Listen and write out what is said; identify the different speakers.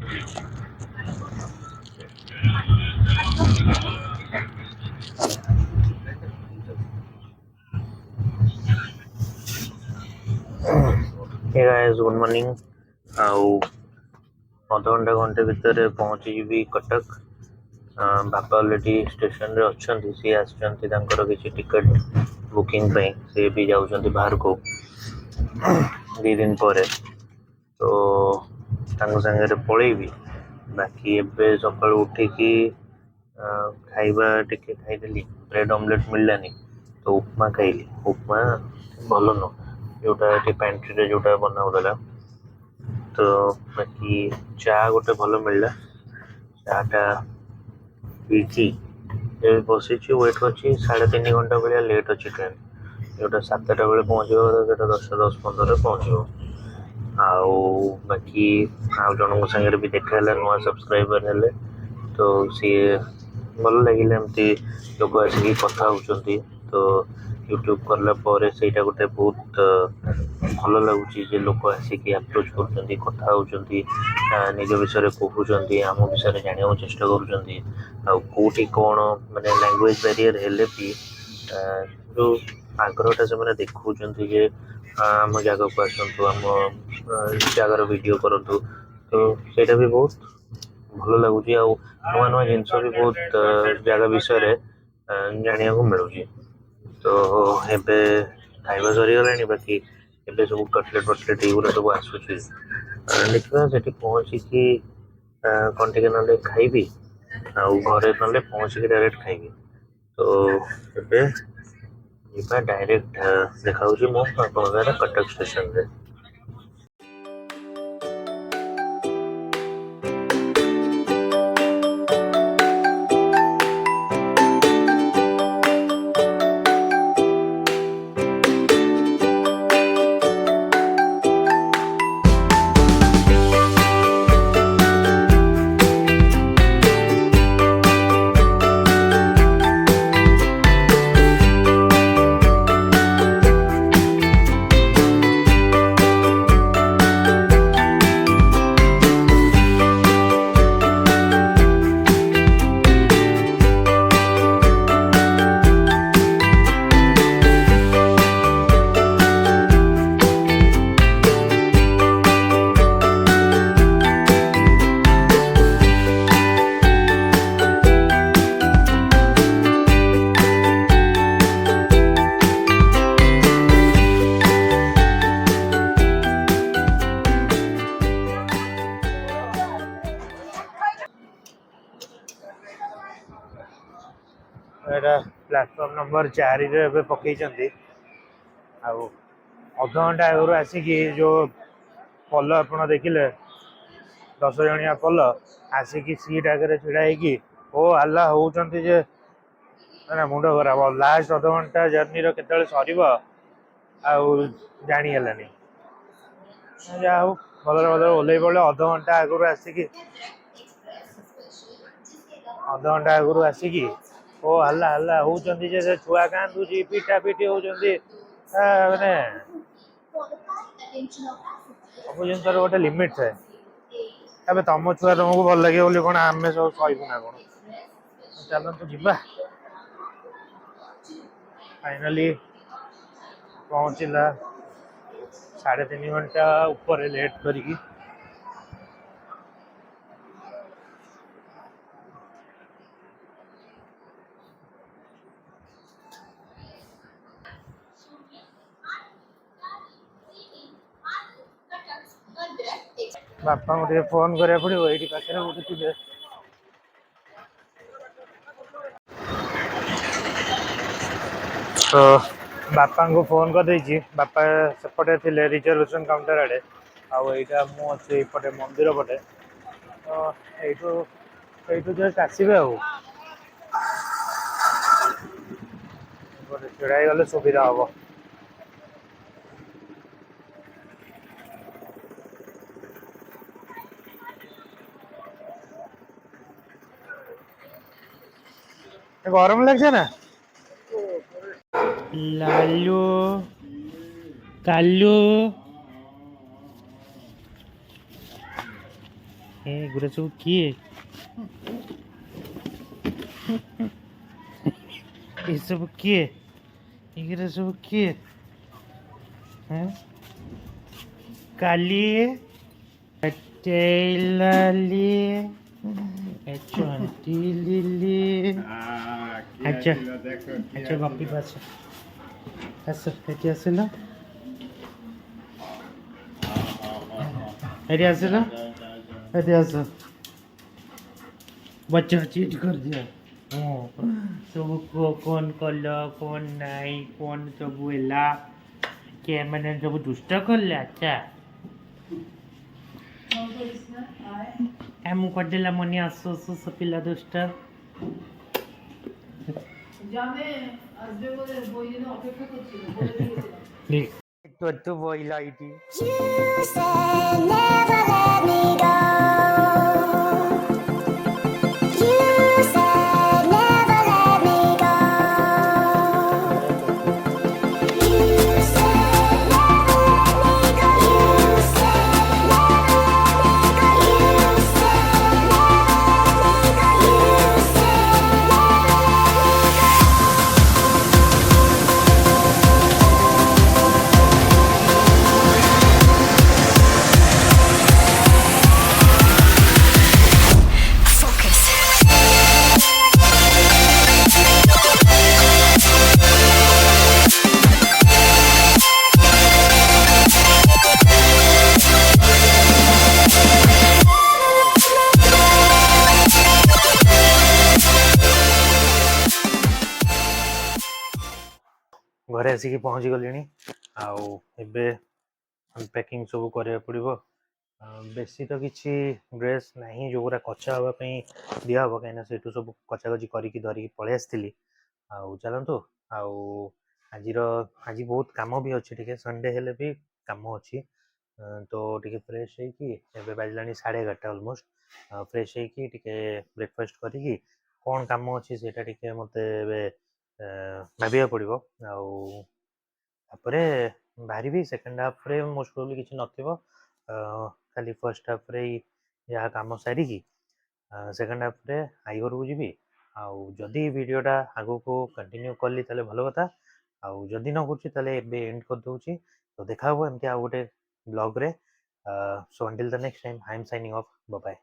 Speaker 1: Hey guys, good morning. ଆଉ ଅଧଘଣ୍ଟା ଘଣ୍ଟେ ଭିତରେ ପହଞ୍ଚିଯିବି କଟକ। ବାପା ଅଲରେଡି ଷ୍ଟେସନରେ ଅଛନ୍ତି। ସିଏ ଆସିଛନ୍ତି ତାଙ୍କର କିଛି ଟିକେଟ୍ ବୁକିଂ ପାଇଁ। ସିଏ ବି ଯାଉଛନ୍ତି ବାହାରକୁ 2 ଦିନ ପରେ, ତ ତାଙ୍କ ସାଙ୍ଗରେ ପଳେଇବି। ବାକି ଏବେ ସକାଳୁ ଉଠିକି ଖାଇବା ଟିକେ ଖାଇଦେଲି, ବ୍ରେଡ୍ ଅମଲେଟ୍ ମିଳିଲାନି ତ ଉପମା ଖାଇଲି। ଉପମା ଭଲ ନୁହଁ, ଯେଉଁଟା ଏଠି ପ୍ୟାଣ୍ଟ୍ରିରେ ଯେଉଁଟା ବନା ହେଉଥିଲା। ତ ବାକି ଚା ଗୋଟେ ଭଲ ମିଳିଲା, ଚାଟା ପିଇକି ଏବେ ବସିଛି, ୱେଟ୍ କରିଛି। 3.5 ଘଣ୍ଟା ଭଳିଆ ଲେଟ୍ ଅଛି ଟ୍ରେନ୍, ଯେଉଁଟା 7ଟା ବେଳେ ପହଞ୍ଚିବ ସେଇଟା 10:15ରେ ପହଞ୍ଚିବ। ଆଉ ବାକି ଆଉ ଜଣଙ୍କ ସାଙ୍ଗରେ ବି ଦେଖା ହେଲା, ନୂଆ ସବସ୍କ୍ରାଇବର ହେଲେ, ତ ସିଏ ଭଲ ଲାଗିଲା। ଏମିତି ଲୋକ ଆସିକି କଥା ହେଉଛନ୍ତି, ତ ୟୁଟ୍ୟୁବ୍ କଲା ପରେ ସେଇଟା ଗୋଟେ ବହୁତ ଭଲ ଲାଗୁଛି ଯେ ଲୋକ ଆସିକି ଆପ୍ରୋଚ୍ କରୁଛନ୍ତି, କଥା ହେଉଛନ୍ତି, ନିଜ ବିଷୟରେ କହୁଛନ୍ତି, ଆମ ବିଷୟରେ ଜାଣିବାକୁ ଚେଷ୍ଟା କରୁଛନ୍ତି। ଆଉ କେଉଁଠି କ'ଣ ମାନେ ଲାଙ୍ଗୁଏଜ୍ ବ୍ୟାରିୟର୍ ହେଲେ ବି ଯେଉଁ ଆଗ୍ରହଟା ସେମାନେ ଦେଖାଉଛନ୍ତି ଯେ ଆମ ଜାଗାକୁ ଆସନ୍ତୁ, ଆମ ଜାଗାର ଭିଡ଼ିଓ କରନ୍ତୁ, ତ ସେଇଟା ବି ବହୁତ ଭଲ ଲାଗୁଛି। ଆଉ ନୂଆ ନୂଆ ଜିନିଷ ବି ବହୁତ ଜାଗା ବିଷୟରେ ଜାଣିବାକୁ ମିଳୁଛି। ତ ଏବେ ଖାଇବା ସରିଗଲାଣି, ବାକି ଏବେ ସବୁ କଟଲେଟ୍ ଏଇଗୁଡ଼ା ସବୁ ଆସୁଛି। ଦେଖିବା ସେଠି ପହଞ୍ଚିକି କ'ଣ ଟିକେ ନହେଲେ ଖାଇବି, ଆଉ ଘରେ ନହେଲେ ପହଞ୍ଚିକି ଡାଇରେକ୍ଟ ଖାଇବି। ତ ଏବେ ଯିବା ଡାଇରେକ୍ଟ ଦେଖାଉଛି ମୁଁ ଆପଣଙ୍କର କଟକ ଷ୍ଟେସନରେ। ଏଇଟା ପ୍ଲାଟଫର୍ମ ନମ୍ବର 4ରେ ଏବେ ପକେଇଛନ୍ତି। ଆଉ ଅଧଘଣ୍ଟା ଆଗରୁ ଆସିକି ଯେଉଁ ପୋଲ ଆପଣ ଦେଖିଲେ 10 ଜଣିଆ ପୋଲ, ଆସିକି ସିଟ୍ ଆଗରେ ଛିଡ଼ା ହେଇକି ଓ ହାଲ୍ଲା ହେଉଛନ୍ତି ଯେ ମାନେ ମୁଣ୍ଡ ଖରାପ। ଲାଷ୍ଟ ଅଧଘଣ୍ଟା ଜର୍ଣ୍ଣିର କେତେବେଳେ ସରିବ ଆଉ ଜାଣି ହେଲାନି। ଯାହା ହଉ ଭଲରେ ଭଲରେ ଓହ୍ଲେଇ ପଡ଼ିଲେ। ଅଧଘଣ୍ଟା ଆଗରୁ ଆସିକି ଓ ହାଲ୍ଲା ହେଉଛନ୍ତି ଯେ ସେ ଛୁଆ କାନ୍ଦୁଛି, ପିଟା ପିଟି ହେଉଛନ୍ତି। ମାନେ ସବୁ ଜିନିଷର ଗୋଟେ ଲିମିଟ୍ ଥାଏ। ଏବେ ତମ ଛୁଆ ତମକୁ ଭଲ ଲାଗିବ ବୋଲି କ'ଣ ଆମେ ସବୁ ସହିବୁ ନା କ'ଣ? ଚାଲନ୍ତୁ ଯିବା। ଫାଇନାଲି ପହଞ୍ଚିଲା 3.5 ଘଣ୍ଟା ଉପରେ ଲେଟ୍ କରିକି। ବାପାଙ୍କୁ ଟିକେ ଫୋନ୍ କରିବାକୁ ପଡ଼ିବ, ଏଇଠି ପାଖରେ ଗୋଟେ ଥିବେ। ତ ବାପାଙ୍କୁ ଫୋନ୍ କରିଦେଇଛି, ବାପା ସେପଟେ ଥିଲେ ରିଜର୍ଭେସନ୍ କାଉଣ୍ଟର ଆଡ଼େ, ଆଉ ଏଇଟା ମୁଁ ଅଛି ଏଇପଟେ ମନ୍ଦିର ପଟେ। ତ ଏଇଠୁ ଜଷ୍ଟ ଆସିବେ ଆଉ ଛିଡ଼ା ହେଇଗଲେ ସୁବିଧା ହେବ। ଗରମ ଲାଗছে ନା? ଲାଲୁ କାଲୁ ଏଗୁରା ସବୁ କିଏ? ଏସବୁ କିଏ? ଏଗୁରା ସବୁ କିଏ? କାଲି ଲାଲି ଚଣ୍ଟି লিলি আচ্ছা আচ্ছা গপি পাস আস এটি আসিল এটি আসিল এটি আস बच्चा चीज कर दिया सब कौन कल कौन नाई कौन सब ହେଲା के मैंने सब दुष्ट करले अच्छा ମୁଁ କରିଦେଲା ମନି ଆସୁ ଆସୁ ସେ ପିଲା ଦୁଷ୍ଟ ତୁ ବଇଲା ଏଇଠି ଘରେ ଆସିକି ପହଞ୍ଚି ଗଲିଣି ଆଉ ଏବେ ଅନପ୍ୟାକିଂ ସବୁ କରିବାକୁ ପଡ଼ିବ ବେଶୀ ତ କିଛି ଡ୍ରେସ୍ ନାହିଁ ଯେଉଁଗୁଡ଼ା କଚା ହେବା ପାଇଁ ଦିଆହେବ କାହିଁକିନା ସେଇଠୁ ସବୁ କଚାକଚି କରିକି ଧରିକି ପଳେଇ ଆସିଥିଲି ଆଉ ଚାଲନ୍ତୁ ଆଉ ଆଜି ବହୁତ କାମ ବି ଅଛି ଟିକେ ସଣ୍ଡେ ହେଲେ ବି କାମ ଅଛି ତ ଟିକେ ଫ୍ରେଶ୍ ହେଇକି ଏବେ ବାଜିଲାଣି 11:30 ଅଲମୋଷ୍ଟ ଫ୍ରେଶ୍ ହେଇକି ଟିକେ ବ୍ରେକଫାଷ୍ଟ କରିକି କ'ଣ କାମ ଅଛି ସେଇଟା ଟିକେ ମୋତେ ଏବେ ଭାବିବାକୁ ପଡ଼ିବ ଆଉ ତାପରେ ବାହାରିବି ସେକେଣ୍ଡ ହାଫ୍ରେ ମୋଷ୍ଟ ପ୍ରୋବାବ୍ଲି କିଛି ନଥିବ ଖାଲି ଫର୍ଷ୍ଟ ହାଫ୍ରେ ଯାହା କାମ ସାରିକି ସେକେଣ୍ଡ ହାଫ୍ରେ ଆଈ ଘରକୁ ଯିବି ଆଉ ଯଦି ଭିଡ଼ିଓଟା ଆଗକୁ କଣ୍ଟିନ୍ୟୁ କଲି ତାହେଲେ ଭଲ କଥା ଆଉ ଯଦି ନ କରୁଛି ତାହେଲେ ଏବେ ଏଣ୍ଡ କରିଦେଉଛି ତ ଦେଖା ହବ ଏମିତି ଆଉ ଗୋଟେ ବ୍ଲଗ୍ରେ show until the next time I am signing off bye bye